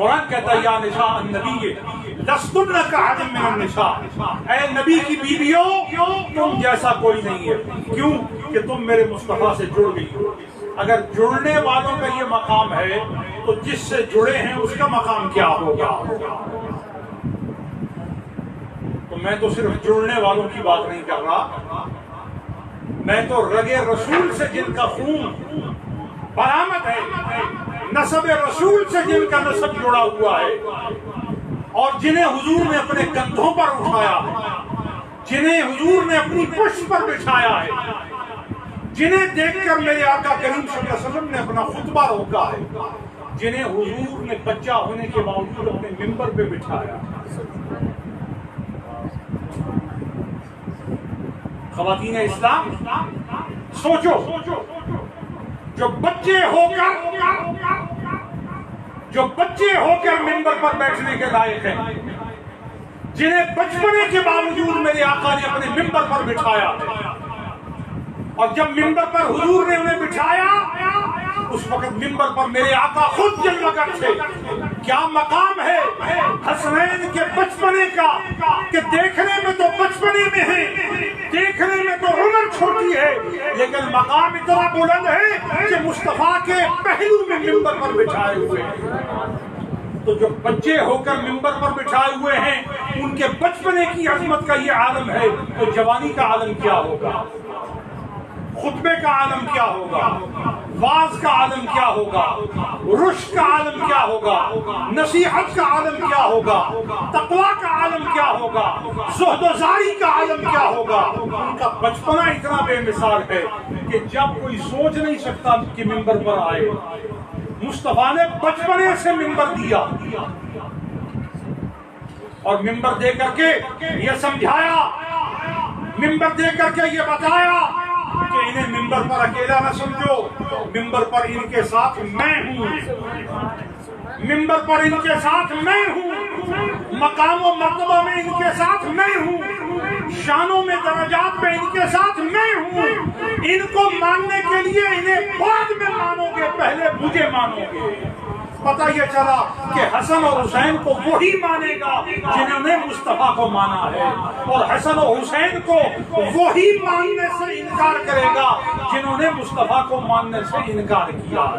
قرآن کہتا ہے یا نساء النبی لستن کاحد من النساء، اے نبی کی بیویوں تم جیسا کوئی نہیں ہے. کیوں کہ تم میرے مصطفیٰ سے جڑ گئی ہو. اگر جڑنے والوں کا یہ مقام ہے تو جس سے جڑے ہیں اس کا مقام کیا ہوگا؟ تو میں تو صرف جڑنے والوں کی بات نہیں کر رہا، میں تو رگے رسول سے جن کا خون برآمد ہے، نسب رسول سے جن کا نسب جڑا ہوا ہے، اور جنہیں حضور نے اپنے کندھوں پر اٹھایا ہے، جنہیں حضور نے اپنی پشت پر بٹھایا ہے، جنہیں دیکھ کر میرے آقا کریم صلی اللہ علیہ وسلم نے اپنا خطبہ روکا ہے، جنہیں حضور نے بچہ ہونے کے باوجود اپنے ممبر پہ بٹھایا. خواتین اسلام سوچو، جو بچے ہو کر ممبر پر بیٹھنے کے لائق ہیں، جنہیں بچپنے کے باوجود میرے آقا نے اپنے ممبر پر بٹھایا، اور جب ممبر پر حضور نے انہیں بٹھایا اس وقت ممبر پر میرے آقا خود جل وگر تھے. کیا مقام ہے حسنین کے بچپنے کا کہ دیکھنے میں تو بچپنے میں ہے، دیکھنے میں تو عمر چھوٹی ہے، لیکن مقام اتنا بلند ہے کہ مصطفیٰ کے پہلو میں ممبر پر بٹھائے ہوئے ہیں. تو جو بچے ہو کر ممبر پر بٹھائے ہوئے ہیں ان کے بچپنے کی عظمت کا یہ عالم ہے، تو جوانی کا عالم کیا ہوگا؟ خطبے کا عالم کیا ہوگا؟ واز کا عالم کیا ہوگا؟ رشد کا عالم کیا ہوگا؟ نصیحت کا عالم کیا ہوگا؟ تقویٰ کا عالم کیا ہوگا؟ زہد و زاری کا عالم کیا ہوگا؟ ان کا بچپنا اتنا بے مثال ہے کہ جب کوئی سوچ نہیں سکتا کہ ممبر پر آئے. مصطفیٰ نے بچپنے سے ممبر دیا، اور ممبر دے کر کے یہ سمجھایا، ممبر دے کر کے یہ بتایا کہ انہیں ممبر پر اکیلا نہ سمجھو، ممبر پر ان کے ساتھ میں ہوں، ممبر پر ان کے ساتھ میں ہوں، مقام و مرتبہ میں ان کے ساتھ میں ہوں، شانوں میں درجات میں ان کے ساتھ میں ہوں. ان کو ماننے کے لیے انہیں بعد میں مانو گے، پہلے مجھے مانو گے. پتہ یہ چلا کہ حسن اور حسین کو وہی مانے گا جنہوں نے مصطفیٰ کو مانا ہے، اور حسن و حسین کو وہی ماننے سے انکار کرے گا جنہوں نے مصطفیٰ کو ماننے سے انکار کیا ہے.